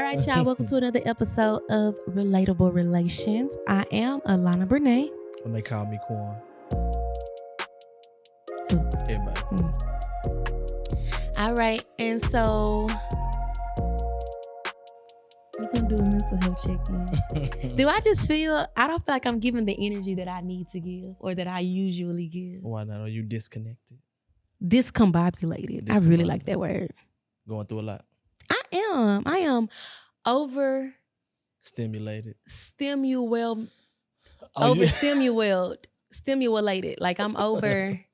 right, y'all. Welcome to another episode of Relatable Relations. I am Alana Brene. When they call me Quan. Ooh. Everybody. All right, and so we're gonna do a mental health check-in. Do I just feel? I don't feel like I'm giving the energy that I need to give or that I usually give. Why not? Are you disconnected? Discombobulated. I really like that word. Going through a lot. I am over Stimulated. Stimulated. Like I'm overwhelmed,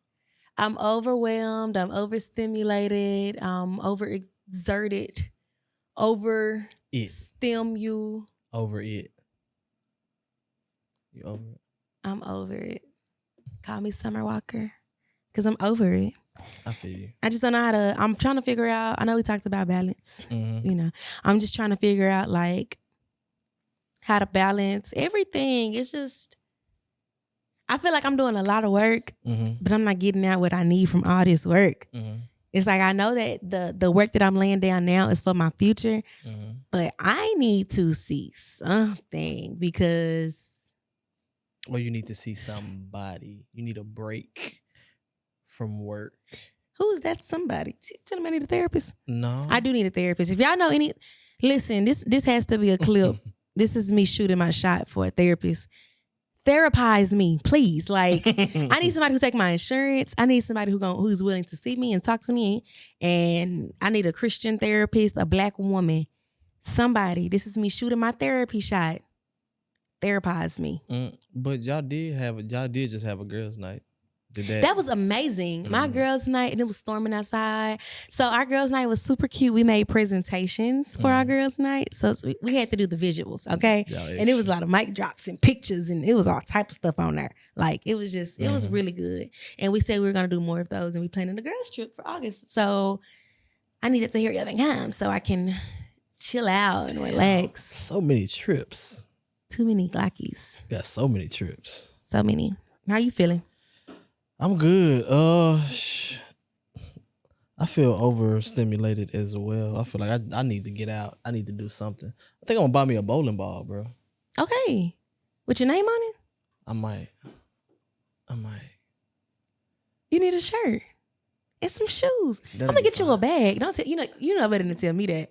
I'm overstimulated, I'm overexerted, over it. Over it. You over it? I'm over it. Call me Summer Walker. Cause I'm over it. I feel you. I just don't know how to. I'm trying to figure out. I know we talked about balance. Mm-hmm. You know, I'm just trying to figure out like how to balance everything. It's just, I feel like I'm doing a lot of work, but I'm not getting out what I need from all this work. It's like I know that the work that I'm laying down now is for my future, but I need to see something because. Or you need to see somebody. You need a break from work. Who's that somebody? Tell them I need a therapist. No. I do need a therapist. If y'all know any, listen, this has to be a clip. This is me shooting my shot for a therapist. Therapize me, please. Like, I need somebody who take my insurance. I need somebody who's willing to see me and talk to me. And I need a Christian therapist, a Black woman, somebody. This is me shooting my therapy shot. Therapize me. But y'all did just have a girls' night. That was amazing. My girls' night, and it was storming outside. So our girls' night was super cute. We made presentations for our girls' night. So we had to do the visuals, okay? And it was a lot of mic drops and pictures, and it was all type of stuff on there. Like, it was just, it was really good. And we said we were going to do more of those, and we planning a girls' trip for August. So I needed to hurry up and come so I can chill out and relax. So many trips. Too many glockies. Got so many trips. So many. How you feeling? I'm good. I feel overstimulated as well. I feel like I need to get out. I need to do something. I think I'm gonna buy me a bowling ball, bro. Okay. With your name on it? I might. You need a shirt and some shoes. I'm gonna get you a bag. Don't tell you know better than to tell me that.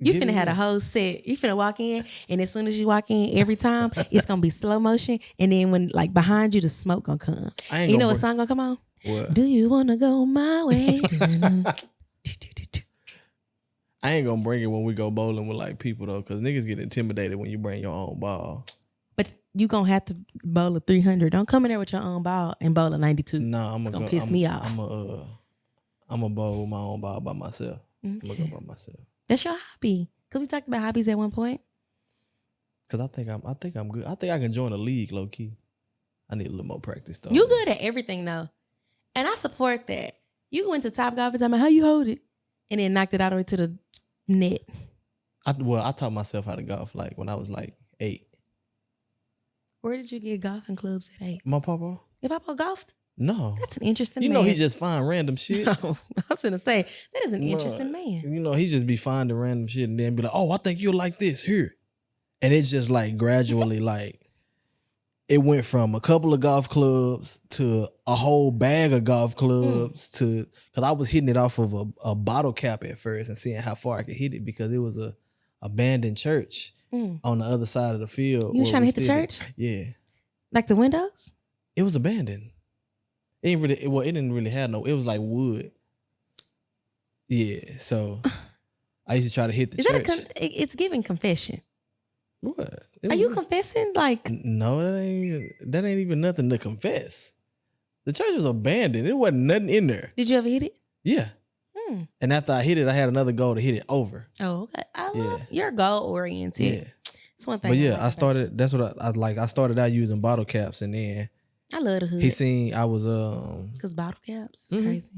You finna have a whole set. You finna walk in, and as soon as you walk in, every time it's gonna be slow motion, and then when like behind you, the smoke gonna come. You know what song gonna come on? What? Do you wanna go my way? I ain't gonna bring it when we go bowling with like people though, cause niggas get intimidated when you bring your own ball. But you gonna have to bowl a 300. Don't come in there with your own ball and bowl a 92. No, it's gonna piss me off. I'm a bowl with my own ball by myself. Okay. I'm gonna go by myself. That's your hobby. Cause we talked about hobbies at one point. Cause I think I'm good. I think I can join a league low key. I need a little more practice though. You good at everything though, and I support that. You went to Top Golf and told me how you hold it, and then knocked it all the way to the net. I taught myself how to golf like when I was like 8. Where did you get golfing clubs at 8? My papa. Your papa golfed? No. That's an interesting man. You know he just find random shit. No, I was gonna say that is an interesting man. You know he just be finding random shit and then be like, oh, I think you'll like this here, and it just like gradually like it went from a couple of golf clubs to a whole bag of golf clubs to because I was hitting it off of a bottle cap at first and seeing how far I could hit it because it was a abandoned church on the other side of the field. You was trying to hit the church? Yeah, like the windows. It was abandoned. It didn't really have no. It was like wood. Yeah, so I used to try to hit the church. It's giving confession. What? Are you confessing? Like no, that ain't even nothing to confess. The church was abandoned. There wasn't nothing in there. Did you ever hit it? Yeah. And after I hit it, I had another goal to hit it over. Oh, okay. You're goal oriented. Yeah. It's one thing. But yeah, I started. That's what I like. I started out using bottle caps, and then. I love the hood. He seen I was because bottle caps is crazy.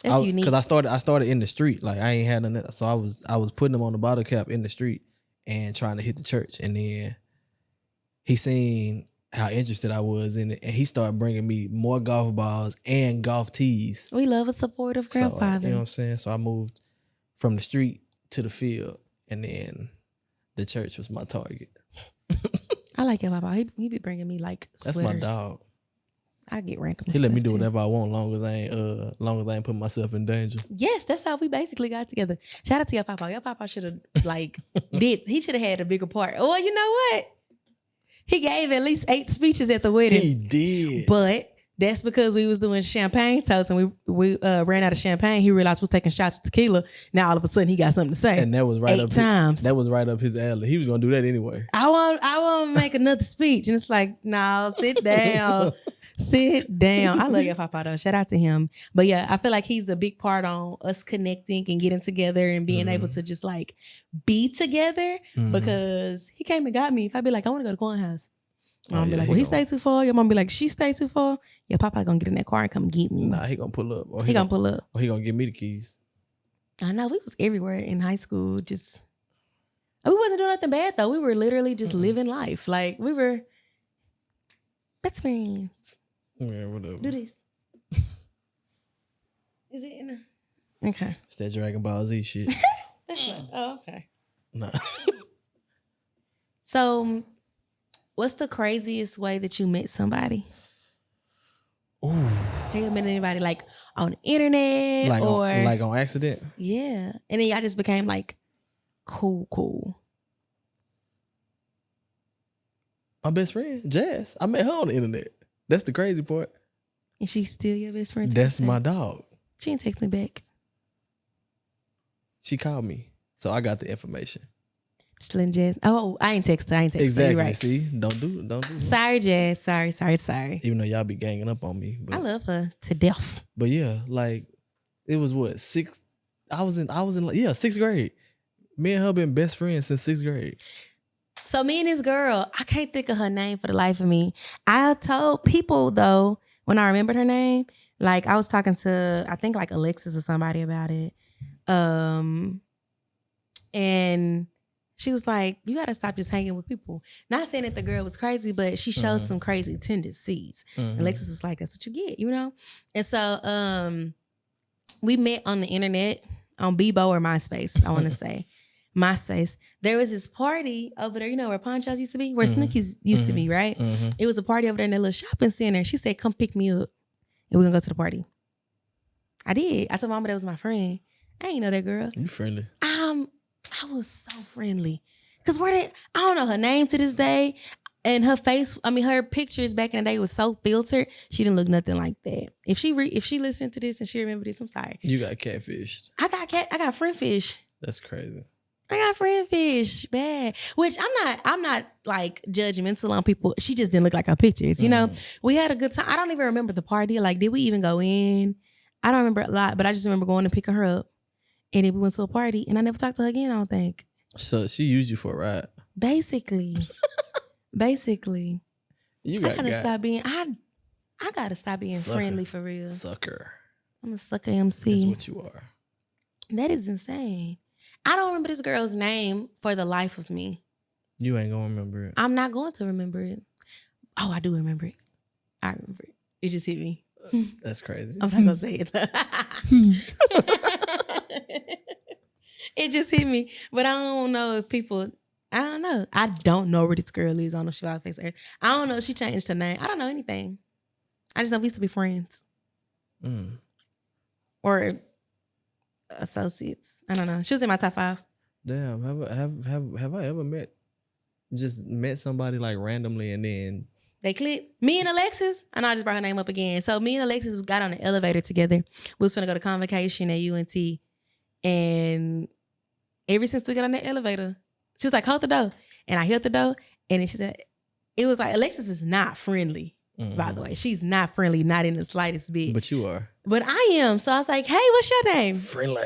That's unique. Because I started in the street. Like I ain't had none of that. So I was putting them on the bottle cap in the street and trying to hit the church. And then he seen how interested I was in it, and he started bringing me more golf balls and golf tees. We love a supportive grandfather. So, you know what I'm saying? So I moved from the street to the field, and then The church was my target. I like your papa. He be bringing me like sweaters. That's my dog. I get random. He let me do whatever I want, long as I ain't put myself in danger. Yes, that's how we basically got together. Shout out to your papa. Your papa should have he should have had a bigger part. Well, you know what? He gave at least 8 speeches at the wedding. He did, but that's because we was doing champagne toast and we ran out of champagne. He realized we was taking shots of tequila. Now all of a sudden he got something to say. And that was right 8 times. That was right up his alley. He was gonna do that anyway. I want to make another speech, and it's like, no, sit down. Sit down. I love your papa though. Shout out to him. But yeah, I feel like he's a big part on us connecting and getting together and being able to just like be together because he came and got me. If I be like, I want to go to Corn House. My mom be like, well, he stay too far. Your mom be like, she stay too far. Your papa gonna get in that car and come get me. Nah, he gonna pull up. Or he gonna pull up. Or he gonna give me the keys. I know. We was everywhere in high school. Just, we wasn't doing nothing bad though. We were literally just living life. Like we were best friends. Yeah, whatever. Do this. Is it in a... Okay. It's that Dragon Ball Z shit. That's not... Oh, okay. Nah. So, what's the craziest way that you met somebody? Ooh. Have you met anybody like on the internet like or... on accident? Yeah. And then y'all just became like cool. My best friend, Jazz. I met her on the internet. That's the crazy part. And she's still your best friend? That's my dog. She didn't text me back. She called me. So I got the information. Just letting Jazz... Oh, I ain't text her. Exactly. Right. See? Don't do it. Sorry, Jazz. Sorry. Even though y'all be ganging up on me. But, I love her to death. But yeah, like, it was what? I was in 6th grade. Me and her been best friends since 6th grade. So me and this girl, I can't think of her name for the life of me. I told people though, when I remembered her name, like I was talking to, I think like Alexis or somebody about it. And she was like, you got to stop just hanging with people. Not saying that the girl was crazy, but she showed some crazy tendencies. And Alexis was like, that's what you get, you know? And so we met on the internet, on Bebo or MySpace, I want to say. MySpace. There was this party over there, you know where Ponchos used to be? Where Snooki's used to be, right? It was a party over there in that little shopping center. She said, come pick me up and we're gonna go to the party. I did. I told mama that was my friend. I ain't know that girl. You friendly. I was so friendly. Cause I don't know her name to this day. And her face, her pictures back in the day was so filtered. She didn't look nothing like that. If she listened to this and she remember this, I'm sorry. You got catfished. I got friend fish. That's crazy. I got friend fish, bad. Which I'm not like judgmental on people. She just didn't look like her pictures, you know? We had a good time. I don't even remember the party. Like, did we even go in? I don't remember a lot, but I just remember going to pick her up. And then we went to a party and I never talked to her again, I don't think. So she used you for a ride? Basically. You got I gotta stop being friendly for real. Sucker. I'm a sucker MC. That's what you are. That is insane. I don't remember this girl's name for the life of me. You ain't gonna remember it. I'm not going to remember it. Oh, I do remember it. I remember it. It just hit me. That's crazy. I'm not gonna say it. It just hit me. But I don't know if people, I don't know. I don't know where this girl is. I don't know if she was face earth. I don't know if she changed her name. I don't know anything. I just know we used to be friends. Or associates. I don't know. She was in my top 5. Damn, have I ever met somebody like randomly and then they clicked? Me and Alexis, I know I just brought her name up again. So me and Alexis got on the elevator together. We was gonna go to convocation at UNT. And ever since we got on the elevator, she was like, hold the door. And I held the door. And then she said, it was like, Alexis is not friendly, by the way. She's not friendly, not in the slightest bit. But you are. But I am. So I was like, hey, what's your name? Friendly.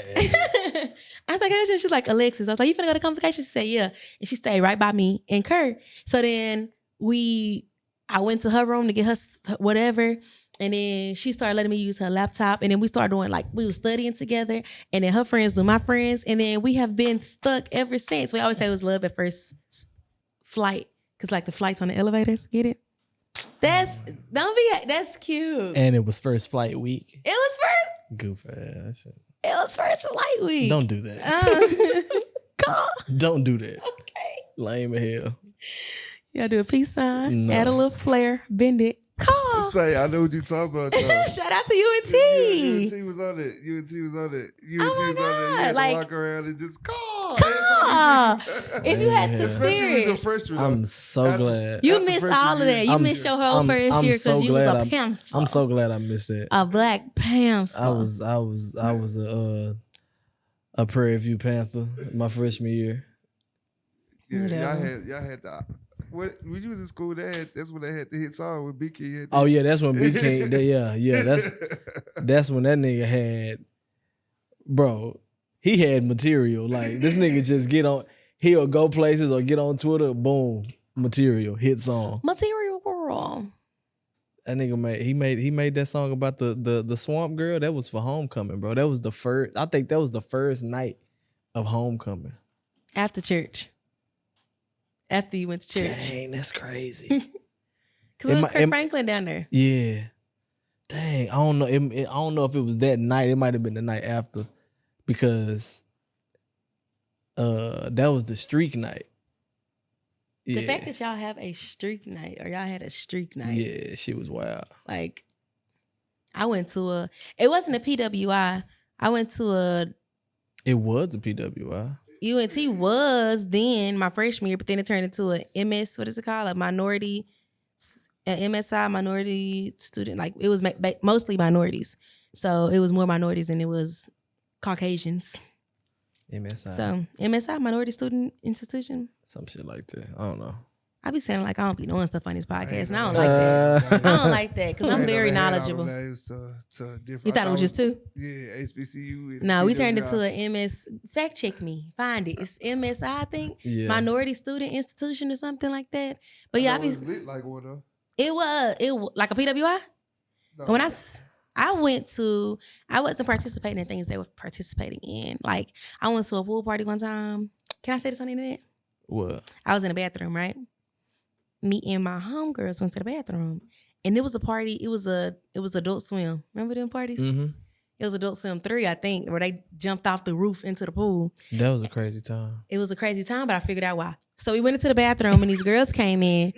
I was like, hey, she's like, Alexis. I was like, you finna go to convocation? She said, yeah. And she stayed right by me and Kurt. So then I went to her room to get her whatever. And then she started letting me use her laptop. And then we started doing we were studying together. And then her friends knew my friends. And then we have been stuck ever since. We always say it was love at first flight. Cause like the flights on the elevators, get it? That's cute. And it was first flight week. It was first. Goof ass. It was first flight week. Don't do that. God. Don't do that. Okay. Lame as hell. You gotta do a peace sign, No. add a little flair, bend it. Call. Say, I know what you talking about. Shout out to UNT. UNT was on it. UNT was on it. UNT Oh my was on it. You God, had like- to walk around and just call. Call. If you had the Especially when you're a spirit. freshman. I'm so glad. You After missed freshman all of year. that. You I'm missed s- your whole I'm- first I'm year because so you was glad a I'm- panther. I'm so glad I missed that. A Black Panther. I was a Prairie View Panther my freshman year. Yeah, Whatever. y'all had the. When you was in school, that's when they had the hit song with BK. Oh yeah, that's when Big King. That's when that nigga had, bro. He had material. Like this nigga just get on. He'll go places or get on Twitter. Boom, material hit song. Material Girl. That nigga made that song about the swamp girl. That was for homecoming, bro. That was the first. I think that was the first night of homecoming. After church. After you went to church. Dang, that's crazy. Because it was Kirk Franklin down there. Yeah. Dang, I don't know. I don't know if it was that night. It might have been the night after, because that was the streak night. The fact that y'all have a streak night, or y'all had a streak night. Yeah, shit was wild. Like, I went to it wasn't a PWI. I went to It was a PWI. UNT was then my freshman year, but then it turned into a MS, what is it called? A minority, an MSI minority student. Like, it was mostly minorities. So it was more minorities than it was Caucasians. MSI. So MSI, minority student institution. Some shit like that. I don't know. I be saying like I don't be knowing stuff on this podcast, and I don't like that. I don't like that because I'm very knowledgeable. To different, You thought it was just two? Yeah, HBCU. No, we turned into an MS. Fact check me, find it. It's MSI, I think. Yeah. Minority Student Institution or something like that. But yeah, I be. It was lit like one though. It was like a PWI. No. When I wasn't participating in things they were participating in. Like, I went to a pool party one time. Can I say this on the internet? What? I was in the bathroom, right? Me and my homegirls went to the bathroom, and it was a party. It was Adult Swim. Remember them parties? Mm-hmm. It was Adult Swim 3, I think, where they jumped off the roof into the pool. That was a crazy time. It was a crazy time, but I figured out why. So we went into the bathroom, and these girls came in,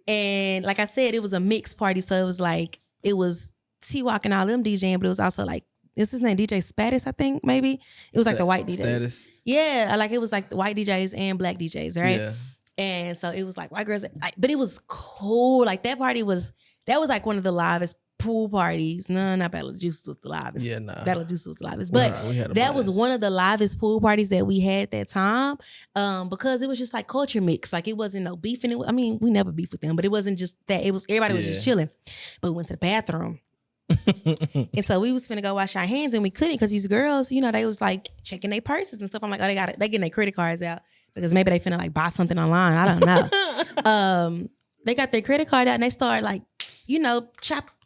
and like I said, it was a mixed party. So it was T-Walk and all them DJing, but it was also like, is his name DJ Spatus, I think, maybe? It was like the white DJs. Status. Yeah, like it was like the white DJs and black DJs, right? Yeah. And so it was like white girls, but it was cool. Like that was like one of the livest pool parties. No, not Battle of Juice was the livest. Yeah, nah. Battle of Juice was the livest. But we had a that was blast. one of the livest pool parties that we had that time, because it was just like culture mix. Like it wasn't no beefing. I mean, we never beef with them, but it wasn't just that. It was everybody was just chilling. But we went to the bathroom. And so we was finna go wash our hands, and we couldn't because these girls, you know, they was like checking their purses and stuff. I'm like, oh, they getting their credit cards out because maybe they finna like buy something online. I don't know. They got their credit card out and they started like, you know,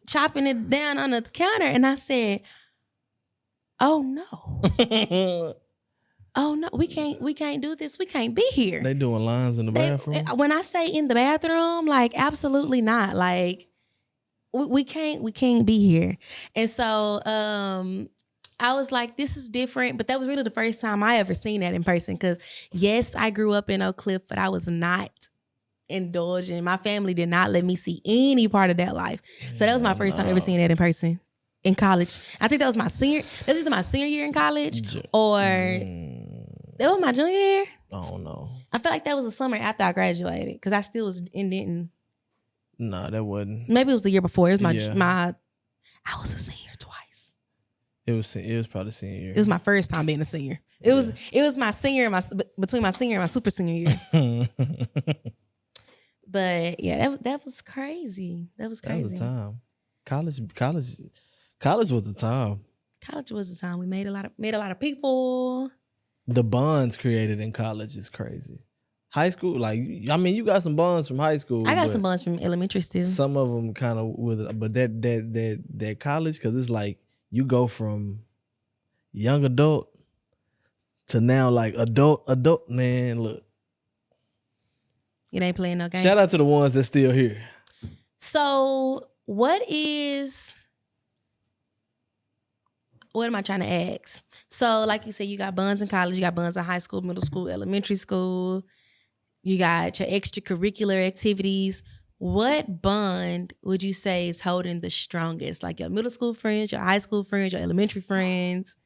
chopping it down on the counter. And I said, oh no. Oh no, we can't do this. We can't be here. They doing lines in the bathroom? When I say in the bathroom, like absolutely not. Like we can't be here. And so I was like, this is different. But that was really the first time I ever seen that in person. Because yes, I grew up in Oak Cliff, but I was not indulging. My family did not let me see any part of that life. So that was my first time ever seeing that in person in college. I think that was either my senior year in college or that was my junior year. I don't know. I feel like that was the summer after I graduated because I still was in Denton. Nah, that wasn't. Maybe it was the year before. It was my I was a senior twice. It was probably senior year. It was my first time being a senior. It was my senior and between my senior and my super senior year. But yeah, that was crazy. That was crazy. That was a time. College was the time. College was the time. We made a lot of people. The bonds created in college is crazy. High school, like, I mean, you got some bonds from high school. I got some bonds from elementary still. Some of them kind of with it, but that college, because it's like you go from young adult to now like adult. Man, look. It ain't playing no games. Shout out to the ones that's still here. So what am I trying to ask? So like you said, you got bonds in college, you got bonds in high school, middle school, elementary school. You got your extracurricular activities. What bond would you say is holding the strongest? Like your middle school friends, your high school friends, your elementary friends?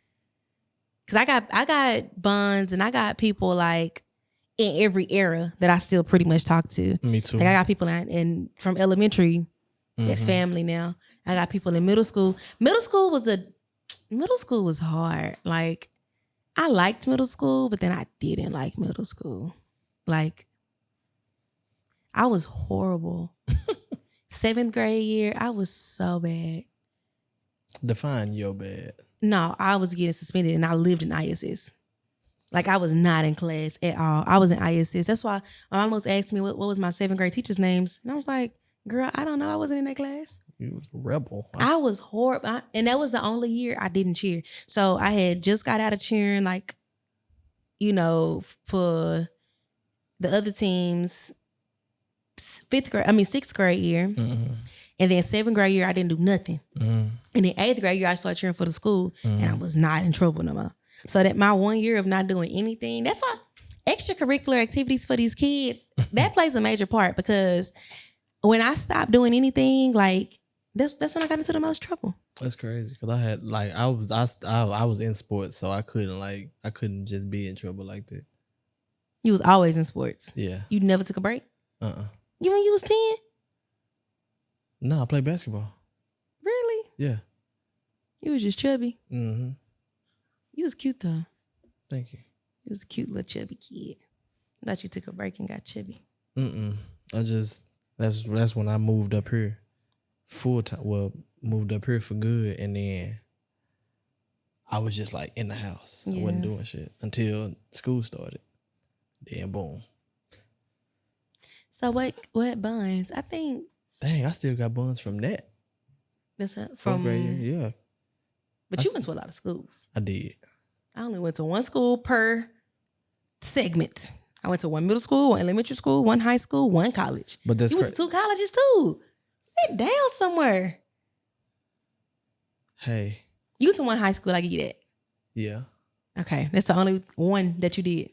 Because I got bonds and I got people like in every era that I still pretty much talk to. Me too. Like I got people in from elementary that's family now. I got people in middle school. Middle school was hard. Like I liked middle school, but then I didn't like middle school. Like I was horrible. 7th grade year, I was so bad. Define your bad. No, I was getting suspended and I lived in ISS. Like I was not in class at all. I was in ISS. That's why my mom almost asked me what was my 7th grade teacher's names. And I was like, girl, I don't know. I wasn't in that class. You was a rebel. I was horrible. And that was the only year I didn't cheer. So I had just got out of cheering, like, you know, for the other teams, 6th grade year. Mm-hmm. And then 7th grade year, I didn't do nothing. Mm-hmm. And then 8th grade year, I started cheering for the school. Mm-hmm. And I was not in trouble no more. So that my 1 year of not doing anything, that's why extracurricular activities for these kids, that plays a major part. Because when I stopped doing anything, like, that's when I got into the most trouble. That's crazy. Because I had, like, I was in sports, so I couldn't just be in trouble like that. You was always in sports? Yeah. You never took a break? You mean you was 10? No, I played basketball. Really? Yeah. You was just chubby? Mm-hmm. You was cute, though. Thank you. You was a cute little chubby kid. I thought you took a break and got chubby. That's when I moved up here full time. Well, moved up here for good, and then I was just like in the house. Yeah. I wasn't doing shit until school started. Then boom. So what buns? I think. Dang, I still got buns from that. That's from grade year, yeah. But you went to a lot of schools. I did. I only went to one school per segment. I went to one middle school, one elementary school, one high school, one college. But that's you went to 2 colleges too. Sit down somewhere. Hey. You went to one high school, I give you that. Yeah. Okay, that's the only one that you did.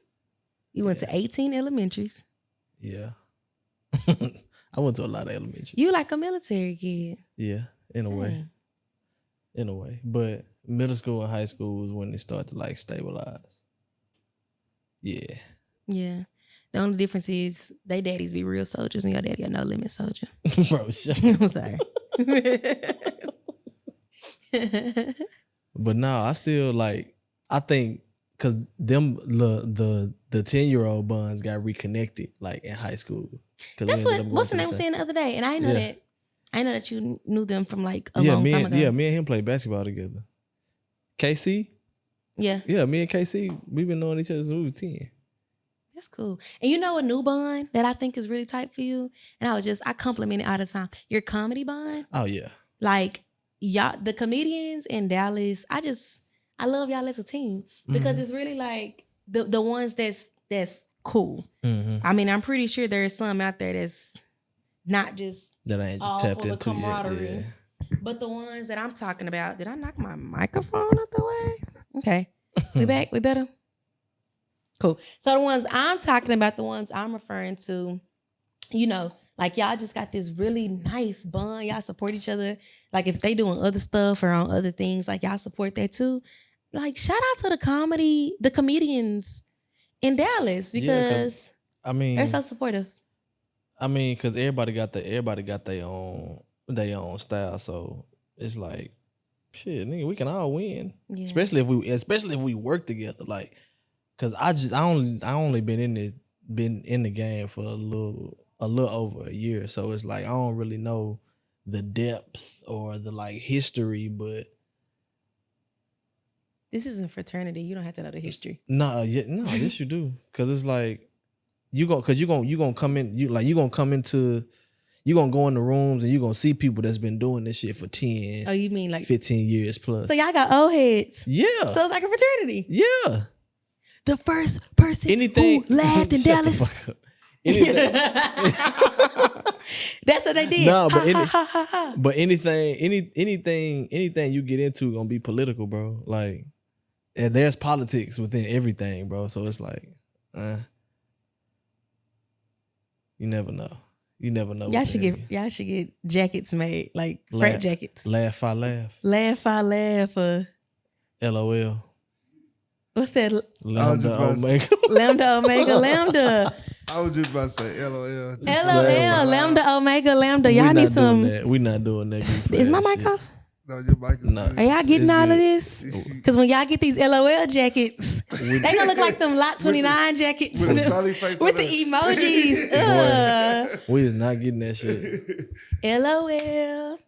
You went to 18 elementaries. Yeah. I went to a lot of elementaries. You like a military kid. Yeah, in a way. In a way. But middle school and high school was when they started to like stabilize. Yeah. Yeah. The only difference is they daddies be real soldiers and your daddy a no limit soldier. Bro, shut up. I'm sorry. But no, I still like, I think because them the 10-year-old buns got reconnected like in high school. That's what's the name was saying the other day, and I didn't know that. I didn't know that you knew them from like a long time ago. Yeah, me and him played basketball together. KC? Yeah. Yeah, me and KC, we've been knowing each other since we were 10. That's cool. And you know a new bond that I think is really tight for you? And I compliment it all the time. Your comedy bond. Oh, yeah. Like, y'all, the comedians in Dallas, I love y'all as a team because it's really like the ones that's cool. Mm-hmm. I mean, I'm pretty sure there's some out there that's not just that I ain't just tapped into camaraderie. Yeah. But the ones that I'm talking about, did I knock my microphone out the way? Okay. We back? We better? Cool. So the ones I'm talking about, the ones I'm referring to, you know, like y'all just got this really nice bond. Y'all support each other. Like if they doing other stuff or on other things, like y'all support that too. Like shout out to the comedians in Dallas because they're so supportive. I mean, because everybody got their own style. So it's like, shit, nigga, we can all win. Yeah. Especially if we work together. Like, cause I only been in the game for a little over a year. So it's like I don't really know the depth or the like history, but this isn't fraternity. You don't have to know the history. No, yes you do. Cause it's like you gonna come in, you gonna go in the rooms and you gonna see people that's been doing this shit for 10. Oh, you mean like 15 years plus. So y'all got old heads. Yeah. So it's like a fraternity. Yeah. The first person who laughed in Dallas. That's what they did. No, but anything you get into gonna be political, bro. Like, and there's politics within everything, bro. So it's like, You never know. You never know. Y'all should get jackets made, like frat jackets. Laugh, I laugh. Laugh, I laugh. LOL. What's that? Lambda Omega. Lambda Omega Lambda. I was just about to say LOL. LOL Lambda Omega Lambda. Y'all need some. We not doing that. Is my mic off? No, your mic is No. Are y'all getting It's all good. of this? Because when y'all get these LOL jackets, they gonna look like them Lot 29 jackets with a smiley face with on the it. emojis. Ugh. We is not getting that shit. LOL.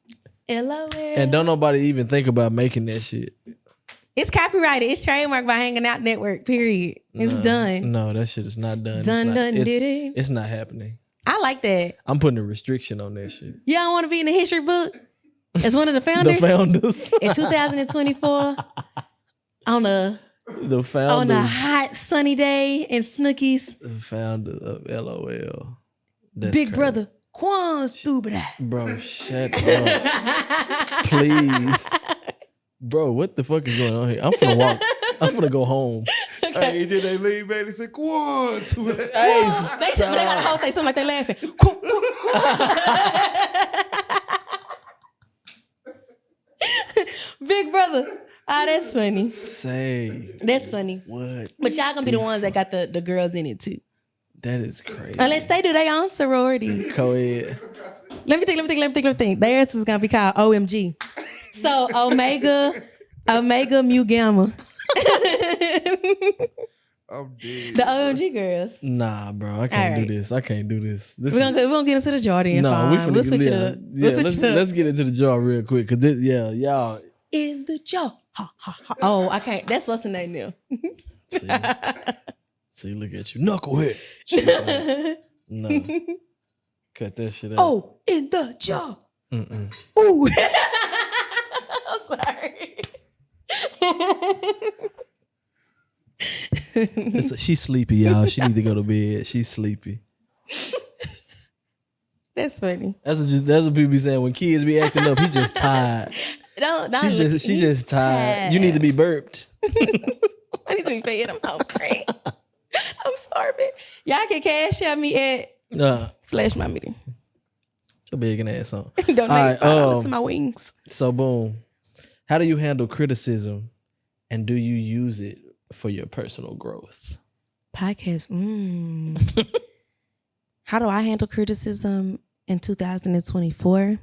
LOL. And don't nobody even think about making that shit. It's copyrighted. It's trademarked by Hanging Out Network. Period. It's done. No, that shit is not done. Done, did it? It's not happening. I like that. I'm putting a restriction on that shit. You don't want to be in the history book as one of the founders? The founders. In 2024 on a hot sunny day in Snookies. The founder of LOL. That's Big crazy. brother Quan Stupid. Bro, shut up. Please. Bro, what the fuck is going on here? I'm finna walk. I'm finna go home. Hey, then they lean back and say, Quan. They got a whole thing, something like they laughing. Big brother. Ah, that's funny. That's funny. What? But y'all gonna be the ones that got the girls in it too. That is crazy. Unless they do their own sorority. Co-ed. Let me think. Theirs is gonna be called OMG. So Omega Mu Gamma. I'm dead. The OMG girls. Nah, bro. I can't Alright. do this. I can't do this. We're gonna get into the Jordan. No, we finna we'll switch it yeah, up. Yeah, We'll switch it up. let's get into the jar real quick. Cause this, y'all. In the jar. Ha, ha, ha. Oh, I can't. That's what's the name now. See, look at you. Knucklehead. Shit, no. Cut that shit out. Oh, in the jar. Mm-mm. Ooh. I'm sorry. She's sleepy, y'all. She need to go to bed. She's sleepy. That's funny. That's what people be saying when kids be acting up. He just tired. She just tired. You need to be burped. I need to be fed. I'm hungry. I'm starving. Y'all can cash out me at Flash My Meeting. Your big ass on. Donate $5 to my wings. So boom. How do you handle criticism, and do you use it for your personal growth? Podcast. How do I handle criticism in 2024?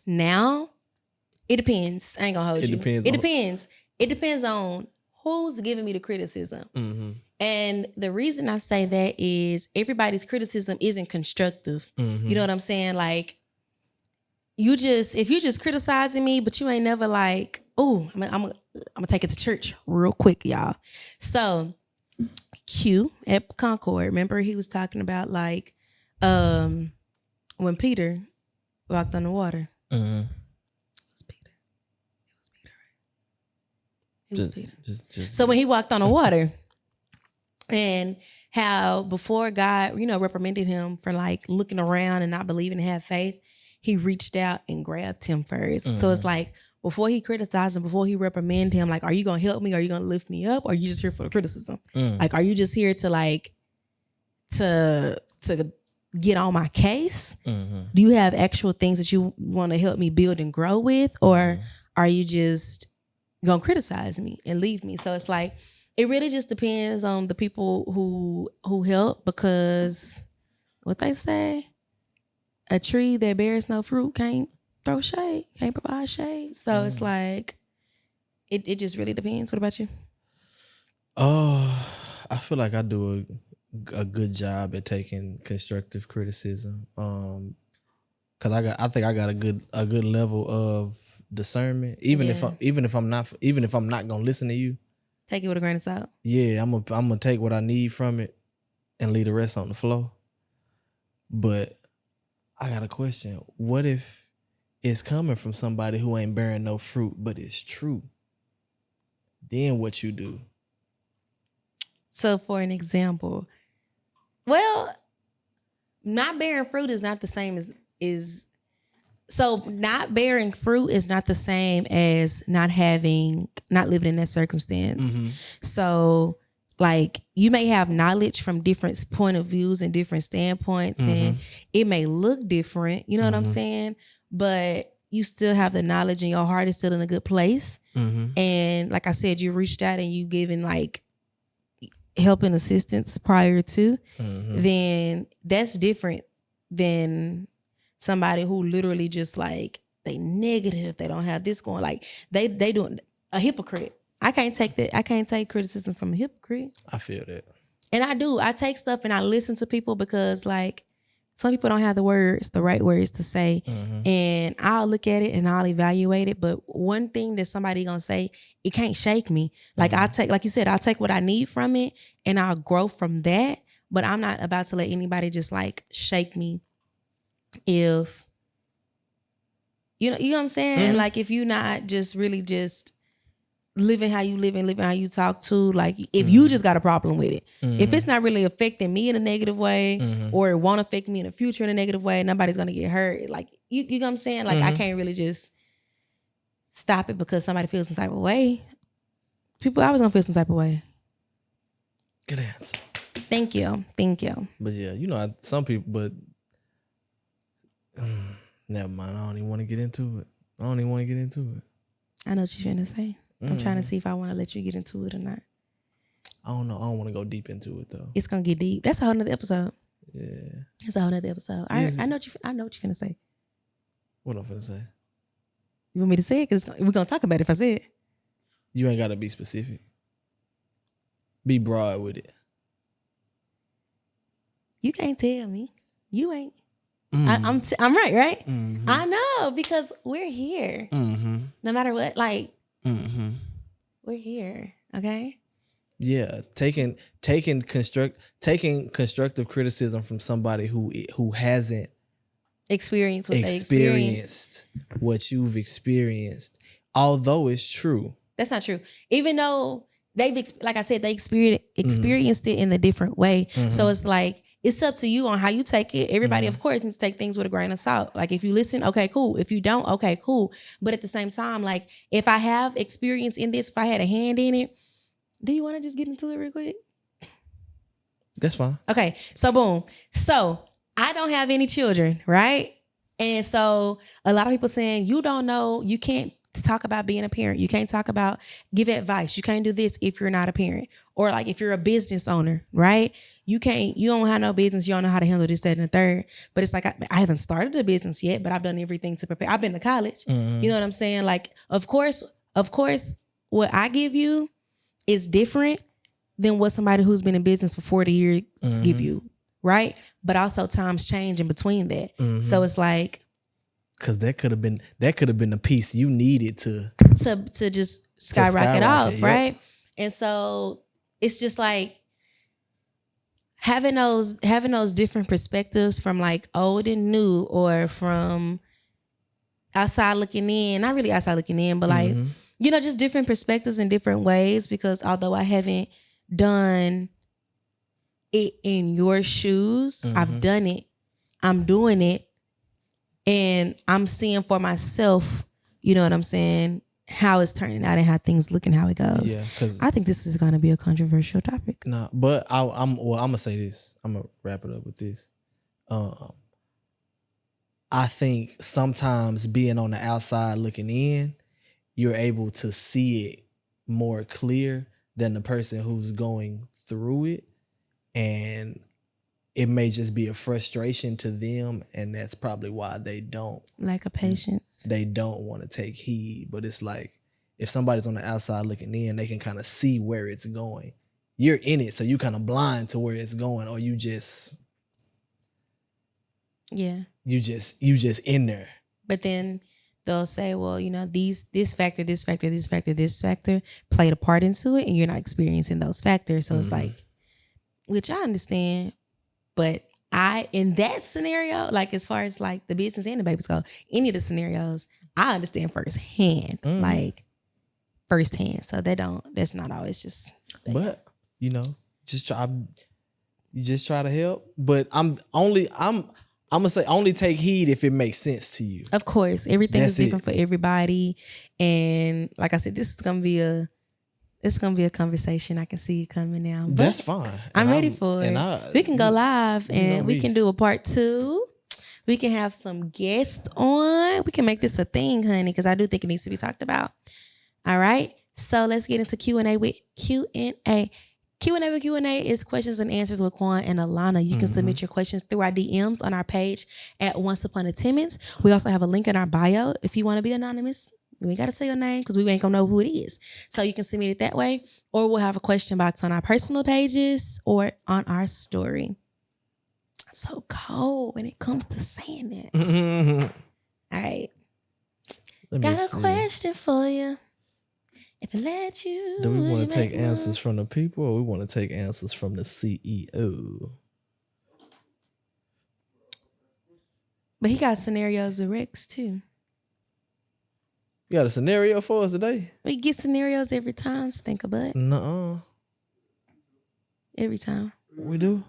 Now, it depends. I ain't gonna hold you. It depends on who's giving me the criticism. Mm-hmm. And the reason I say that is everybody's criticism isn't constructive. Mm-hmm. You know what I'm saying? Like, if you just criticizing me, but you ain't never like, oh, I'm gonna take it to church real quick, y'all. So Q at Concord, remember he was talking about like when Peter walked on the water. Mm-hmm. It was Peter. So when he walked on the water, and how before God, reprimanded him for like looking around and not believing and have faith, he reached out and grabbed him first. So it's like before he criticized him, before he reprimanded him, like, are you gonna help me? Are you gonna lift me up? Or are you just here for the criticism? Like, are you just here to like to get on my case? Do you have actual things that you want to help me build and grow with, or are you just gonna criticize me and leave me? So it's like it really just depends on the people who help, because what they say, a tree that bears no fruit can't throw shade, can't provide shade. So it's like it just really depends. What about you? Oh, I feel like I do a good job at taking constructive criticism. Cause I think I got a good level of discernment. Even if I'm not gonna listen to you, take it with a grain of salt. Yeah, I'm gonna take what I need from it and leave the rest on the floor. But I got a question. What if it's coming from somebody who ain't bearing no fruit, but it's true? Then what you do? So for an example, well, not bearing fruit is not the same as not bearing fruit is not the same as not living in that circumstance. So like you may have knowledge from different point of views and different standpoints, and it may look different. You know what I'm saying? But you still have the knowledge, and your heart is still in a good place. And like I said, you reached out and you given like help and assistance prior to, then that's different than somebody who literally just like they negative, they don't have this going, like they doing a hypocrite. I can't take that. I can't take criticism from a hypocrite. I feel that. And I do. I take stuff and I listen to people because like some people don't have the right words to say. And I'll look at it and I'll evaluate it. But one thing that somebody gonna say, it can't shake me. Like I take, like you said, I'll take what I need from it and I'll grow from that. But I'm not about to let anybody just like shake me if, you know what I'm saying? Like if you're not just really just living how you live and living how you talk to, like if you just got a problem with it, if it's not really affecting me in a negative way or it won't affect me in the future in a negative way, nobody's gonna get hurt. Like you know what I'm saying? Like I can't really just stop it because somebody feels some type of way. People always gonna feel some type of way. Good answer. Thank you. But yeah, you know, some people, but never mind. I don't even want to get into it. I know what you're finna say. I'm trying to see if I want to let you get into it or not. I don't know. I don't want to go deep into it though. It's gonna get deep. That's a whole nother episode. Yeah. It's a whole nother episode. I know what you're finna say. What I'm finna say? You want me to say it? Because we're gonna talk about it if I say it. You ain't gotta be specific. Be broad with it. You can't tell me. You ain't. I'm right? I know, because we're here. No matter what, like we're here. Okay. Yeah, taking constructive criticism from somebody who hasn't experienced what you've experienced, although it's true. That's not true. Even though like I said, they experienced it in a different way. So it's like, it's up to you on how you take it. Everybody, of course, needs to take things with a grain of salt. Like if you listen, okay, cool. If you don't, okay, cool. But at the same time, like if I have experience in this, if I had a hand in it, do you want to just get into it real quick? That's fine. Okay, so boom. So I don't have any children, right? And so a lot of people saying, you don't know, you can't talk about being a parent. You can't talk about give advice. You can't do this if you're not a parent. Or like if you're a business owner, right? You don't have no business. You don't know how to handle this, that, and the third. But it's like, I haven't started a business yet, but I've done everything to prepare. I've been to college. You know what I'm saying? Like, of course, what I give you is different than what somebody who's been in business for 40 years give you, right? But also times change in between that. So it's like, because that could have been the piece you needed to just skyrocket off, yep. right? And so it's just like having those different perspectives from like old and new, or from outside looking in. Not really outside looking in, but like you know, just different perspectives in different ways. Because although I haven't done it in your shoes, I've done it. I'm doing it. And I'm seeing for myself, you know what I'm saying, how it's turning out and how things look and how it goes. Yeah, because I think this is going to be a controversial topic. No, but I'm gonna say this. I'm gonna wrap it up with this. I think sometimes being on the outside looking in, you're able to see it more clear than the person who's going through it, and it may just be a frustration to them, and that's probably why they don't. Lack of patience. They don't want to take heed. But it's like, if somebody's on the outside looking in, they can kind of see where it's going. You're in it, so you kind of blind to where it's going, or you just in there. But then they'll say, well, you know, this factor played a part into it, and you're not experiencing those factors. So it's like, which I understand. But in that scenario, like as far as like the business and the babies go, any of the scenarios, I understand firsthand, like firsthand. So that's not always just. But you know, you just try to help. But I'm gonna say only take heed if it makes sense to you. Of course, everything is different for everybody, and like I said, this is gonna be a It's gonna be a conversation. I can see you coming now. But That's fine. I'm ready for it. We can go live and we can do a part 2. We can have some guests on. We can make this a thing, honey, because I do think it needs to be talked about. All right. So let's get into Q&A with Q&A. Q&A with Q&A is questions and answers with Quan and Alana. You can submit your questions through our DMs on our page at Once Upon a Timmons. We also have a link in our bio if you want to be anonymous. You ain't got to say your name because we ain't going to know who it is. So you can submit it that way, or we'll have a question box on our personal pages or on our story. I'm so cold when it comes to saying that. All right. Got a question for you. If it let you. Do we want to take answers from the people or we want to take answers from the CEO? But he got scenarios with Rex too. You got a scenario for us today? We get scenarios every time, Stink a butt. Nuh-uh. Every time. We do?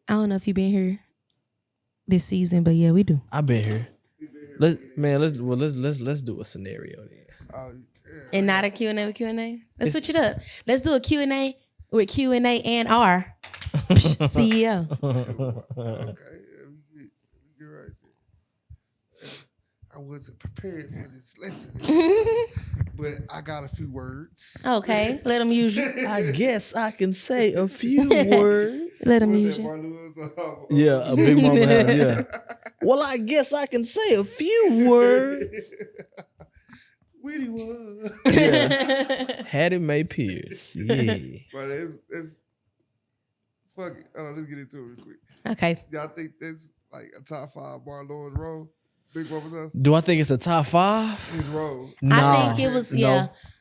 I don't know if you've been here this season, but yeah, we do. I've been here. Let's do a scenario then. And not a Q&A with Q&A. Let's switch it up. Let's do a Q&A with Q&A and R CEO. Okay, you're right. I wasn't prepared for this lesson, but I got a few words. Okay, let him use you. I guess I can say a few words. Let him use you. Yeah, a big mama has, yeah. Well, I guess I can say a few words. Witty one. Yeah. Hattie Mae Pierce. Yeah. But it's fuck it. Hold on, let's get into it real quick. Okay. Y'all think that's like a top 5 Marlon's role? Big Mama's House? Do I think it's a top 5? His role. I think it was,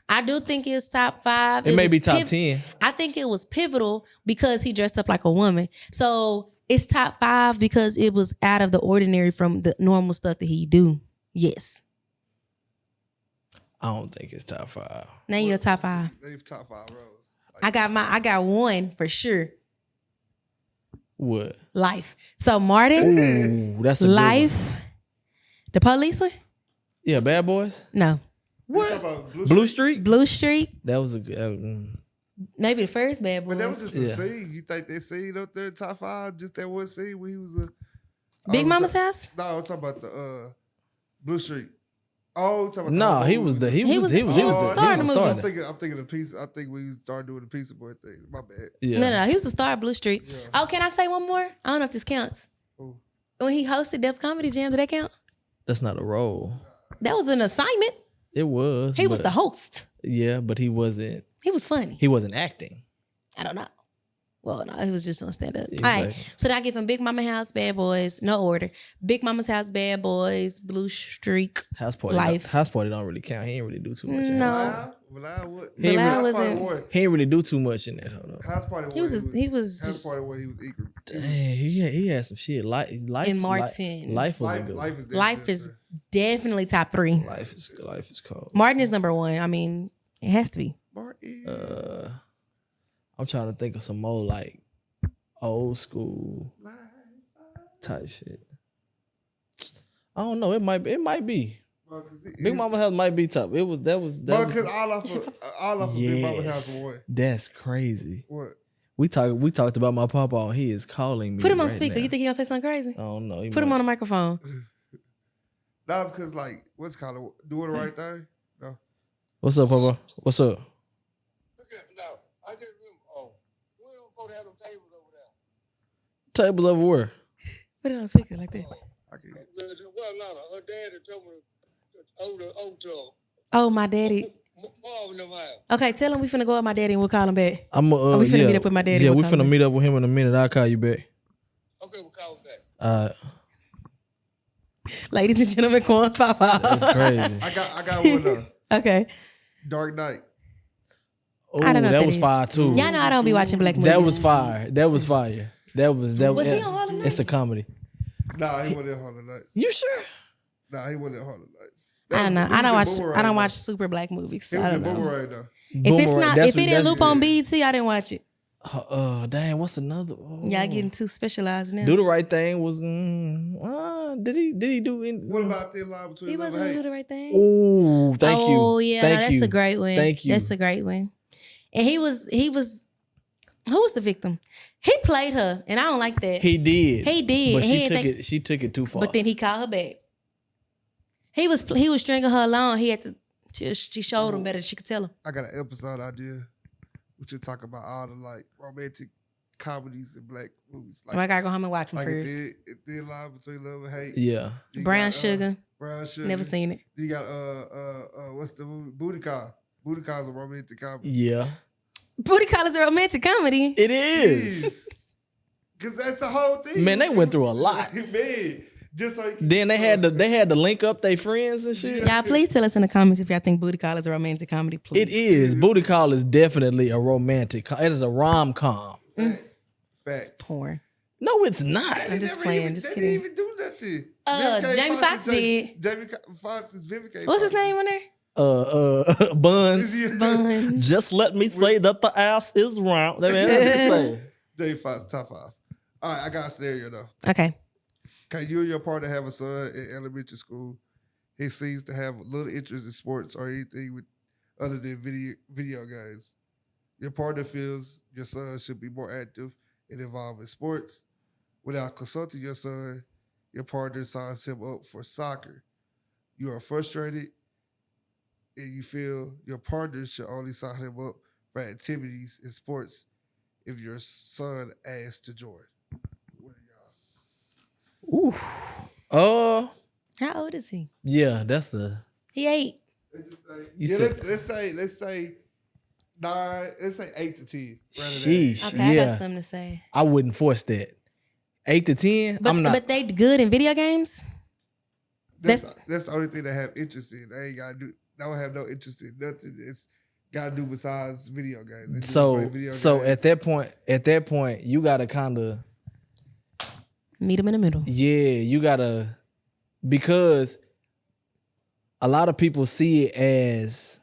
I do think it's top 5. It may be top 10. I think it was pivotal because he dressed up like a woman. So it's top 5 because it was out of the ordinary from the normal stuff that he do. Yes. I don't think it's top 5. Name your top 5. Name top 5 roles. I got one for sure. What? Life. So Martin. Ooh, that's a good Life. one. The Police one? Yeah, Bad Boys. No. What? Blue Street? Blue Street. That was a good. Maybe the first Bad Boys. But that was just a scene. You think that scene up there, top 5, just that one scene where he was a Big Mama's House? No, I'm talking about the Blue Street. Oh, I'm talking about No, he was the star in the movie. I'm thinking of pizza. I think when he started doing the pizza boy thing. My bad. Yeah. No, he was the star of Blue Street. Yeah. Oh, can I say one more? I don't know if this counts. Ooh. When he hosted Def Comedy Jam, did that count? That's not a role. That was an assignment. It was. He was the host. Yeah, but he wasn't. He was funny. He wasn't acting. I don't know. Well, no, he was just on stand up. Exactly. All right. So now I give him Big Mama House, Bad Boys, no order. Big Mama's House, Bad Boys, Blue Streak, House Party. Life. House Party don't really count. He ain't really do too much. No. He ain't really do too much in that. Hold on. House Party. He was House just. Party where he was equal. Dang, he had some shit. Life and Martin. Life was a good one. Life is definitely top 3. Life is cold. Martin is number 1. I mean, it has to be. Martin. I'm trying to think of some more like old school type shit. I don't know. It might be. Big Mama House might be top. Because all off of Big Mama House one. That's crazy. What? We talked about my papa and he is calling me. Put him on right speaker. now. You think he gonna say something crazy? I don't know. Put him on a microphone. No, because like what's it called? Doing the right thing? No. What's up, Papa? What's up? No, I just remember. We don't go to have them tables over there. Tables over where? Put it on speaker like that. Well, no, her daddy told me to Oh, my daddy. Okay, tell him we finna go with my daddy and we'll call him back. We finna meet up with my daddy. Yeah, we finna meet up with him in a minute. I'll call you back. Okay, we'll call him back. Ladies and gentlemen, Quan Papa. That's crazy. I got one though. Okay. Dark Knight. Oh, I don't know that what was is. fire too. Y'all know I don't be watching black movies. That was fire. That was fire. Was he on Harlem Nights? It's a comedy. Nah, he wasn't in Harlem Nights. You sure? Nah, he wasn't in Harlem Nights. I don't know. I don't watch super black movies. It So was I a don't know. Boomerang though. If it didn't loop on BET, I didn't watch it. Dang, what's another? Y'all getting too specialized now. Do the Right Thing was. Did he do? What about Thin Line Between He Love wasn't and gonna do Hate? the right thing. Oh, thank you. Oh yeah, thank that's you. a great one. Thank you. That's a great one. And he was. Who was the victim? He played her, and I don't like that. He did. He did. But He she didn't took it. She took it too far. But then he called her back. He was stringing her along. He had to. She showed him better than she could tell him. I got an episode idea. We should talk about all the like romantic comedies and black movies. Like, I gotta go home and watch them like first. a Thin Line Between Love and Hate. Yeah. You Brown got, Sugar. Brown Sugar. Never seen it. You got what's the movie? Booty Call. Booty Call is a romantic comedy. Yeah. Booty Call is a romantic comedy. It is. Cause that's the whole thing. Man, they went through a lot. Man, just so Then they had to link up their friends and shit. Y'all, please tell us in the comments if y'all think Booty Call is a romantic comedy. Please. It is. Booty Call is definitely a romantic. It is a rom-com. Facts. Porn. No, it's not. I'm just playing. Just kidding. They didn't even do nothing. Jamie Foxx did. Jamie Foxx is Vivica. What's his name on there? Buns. Buns. Just let me say that the ass is round. That man, that's what I'm saying. Jamie Foxx, top 5. All right, I got a scenario though. Okay. Can you and your partner have a son in elementary school? He seems to have little interest in sports or anything with other than video games. Your partner feels your son should be more active and involved in sports. Without consulting your son, your partner signs him up for soccer. You are frustrated and you feel your partner should only sign him up for activities in sports if your son asks to join. What are y'all? Ooh. How old is he? Yeah, that's the. He 8. Let's just say, You yeah, said- let's say 9. Let's say 8 to 10. Sheesh. Okay, I Yeah. got something to say. I wouldn't force that. 8 to 10. But, I'm not. But they good in video games? That's the only thing they have interest in. They ain't gotta do. They don't have no interest in nothing. It's gotta do besides video games. They just play video So games. at that point, you gotta kind of. Meet him in the middle. Yeah, you gotta, because a lot of people see it as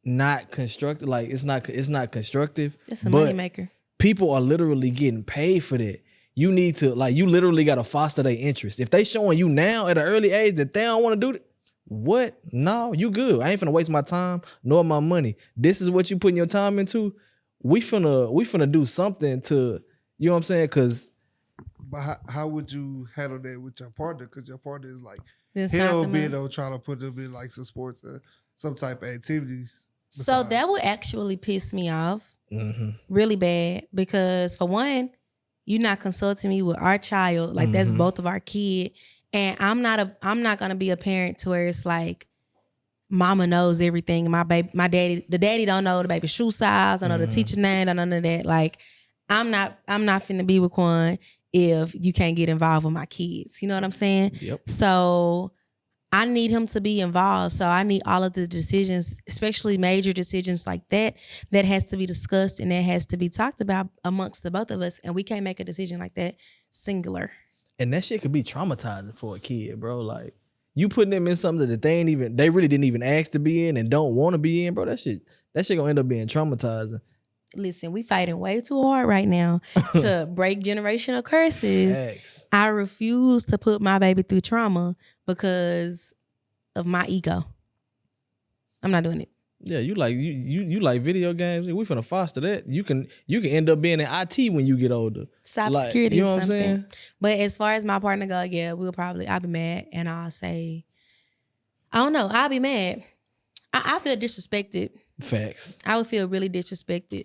not constructive. Like it's not constructive. That's a but money maker. people are literally getting paid for that. You need to, like, you literally gotta foster their interest. If they showing you now at an early age that they don't want to do it, what? No, you good. I ain't finna waste my time nor my money. This is what you putting your time into. We finna do something to, you know what I'm saying? Cause But how would you handle that with your partner? Because your partner is like, Then he'll sign be them up. trying to put them in like some sports, some type of activities. So besides. that would actually piss me off mm-hmm. really bad because for one, you're not consulting me with our child. Like that's Mhm. both of our kid. And I'm not gonna be a parent to where it's like mama knows everything. The daddy don't know the baby shoe size, don't know the teacher name, don't know none of that. Like I'm not finna be with Quan if you can't get involved with my kids. You know what I'm saying? Yep. So I need him to be involved. So I need all of the decisions, especially major decisions like that has to be discussed and that has to be talked about amongst the both of us. And we can't make a decision like that singular. And that shit could be traumatizing for a kid, bro. Like, you putting them in something that they really didn't even ask to be in and don't want to be in, bro. That shit gonna end up being traumatizing. Listen, we fighting way too hard right now to break generational curses. Facts. I refuse to put my baby through trauma because of my ego. I'm not doing it. Yeah, you like video games. We finna foster that. You can end up being in IT when you get older. Cybersecurity you know is what I'm something. saying? But as far as my partner go, yeah, I'll be mad and I'll say, I don't know, I'll be mad. I feel disrespected. Facts. I would feel really disrespected.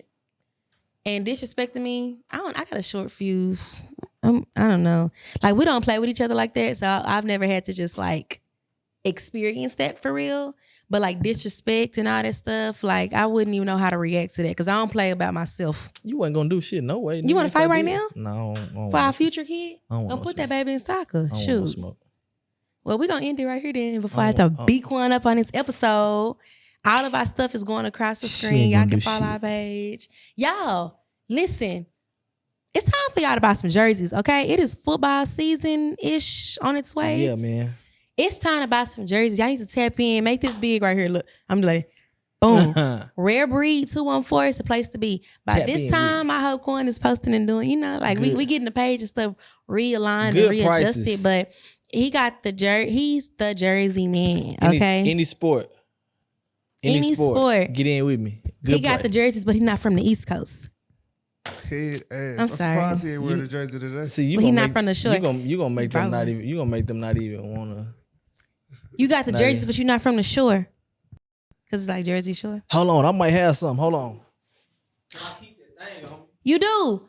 And disrespecting me, I got a short fuse. I don't know. Like we don't play with each other like that. So I've never had to just like experience that for real. But like disrespect and all that stuff, like I wouldn't even know how to react to that because I don't play about myself. You wasn't gonna do shit, no way. You want to If I fight right did. now? No, I don't For our wanna- future kid? I don't Don't want put no that baby in soccer. I don't want no Shoot. smoke. Well, we're going to end it right here then before I I have to don't- beat one up on this episode. All of our stuff is going across the She screen. ain't Y'all gonna can do follow shit. our page. Y'all, listen. It's time for y'all to buy some jerseys, okay? It is football season-ish on its way. Yeah, man. It's time to buy some jerseys. Y'all need to tap in. Make this big right here. Look, I'm like, Boom. Rare Breed 214 is the place to be. By Tap this in, time, I hope Quan is posting and doing, like we getting the page and stuff realigned Good and readjusted. prices. But he got he's the Jersey man. Okay. Any sport. Any sport. Get in with me. Good He got price. the jerseys, but he's not from the East Coast. Head ass. I'm sorry. Surprised he ain't wearing the jersey today. See, you But he gonna not make, from the shore. You gonna make them not Probably. even. You gonna make them not even wanna. You got the Not jerseys, even. but you're not from the shore. Cause it's like Jersey Shore. Hold on, I might have something. Hold on. You do.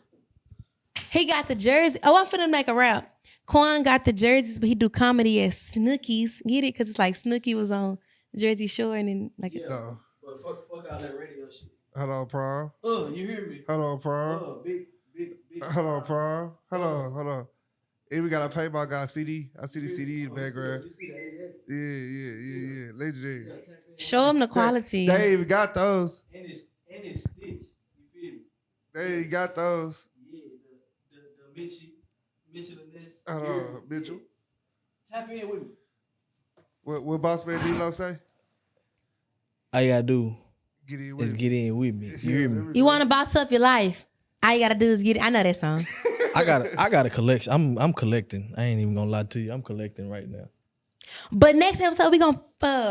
He got the jersey. Oh, I'm finna make a rap. Quan got the jerseys, but he do comedy as Snookies. Get it? Cause it's like Snooki was on Jersey Shore and then like No. But fuck all that radio shit. Hold on, prom. You hear me? Hold on, prom. Big. Hold on, prom. Hold on. Hey, we got a paintball guy CD. I see the CD in the background. Yeah. Legendary. show him the quality. They even got those. And it's stitch. You feel me? They ain't got those. Yeah, the Mitchell-ness. Hold on, Mitchell. Tap in with me. What Boss Man D-Lo say? All you gotta do Get in is with get in with me. You hear me? You want to boss up your life? All you gotta do is get it. I know that song. I got a collection. I'm collecting. I ain't even gonna lie to you. I'm collecting right now. But next episode we gonna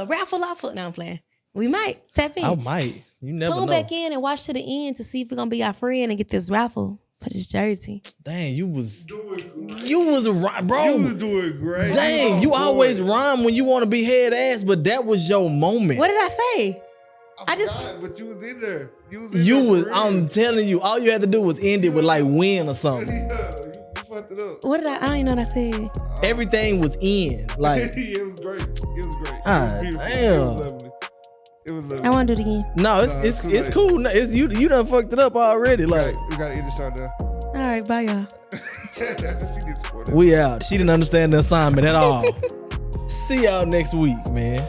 raffle off. No, I'm playing. We might tap in. I might. You never Tune know. back in and watch to the end to see if we're gonna be our friend and get this raffle for this jersey. Dang, you was right, You bro. was doing great. Dang, you Boy. always rhyme when you want to be head ass, but that was your moment. What did I say? I just- forgot, but you was in there. You was. I'm telling you, all you had to do was end it with like win or something. Yeah, you fucked it up. What did I don't even know what I said. Everything was in. Like, it was great. It was great. Ah, It was beautiful. damn. It was lovely. It was lovely. I want to do it again. no, Nah, it's it's too cool. No, it's you done fucked it up already. Like, we gotta end the show now. All right, bye y'all. She gets supported. we out. She didn't understand the assignment at all. See y'all next week, man.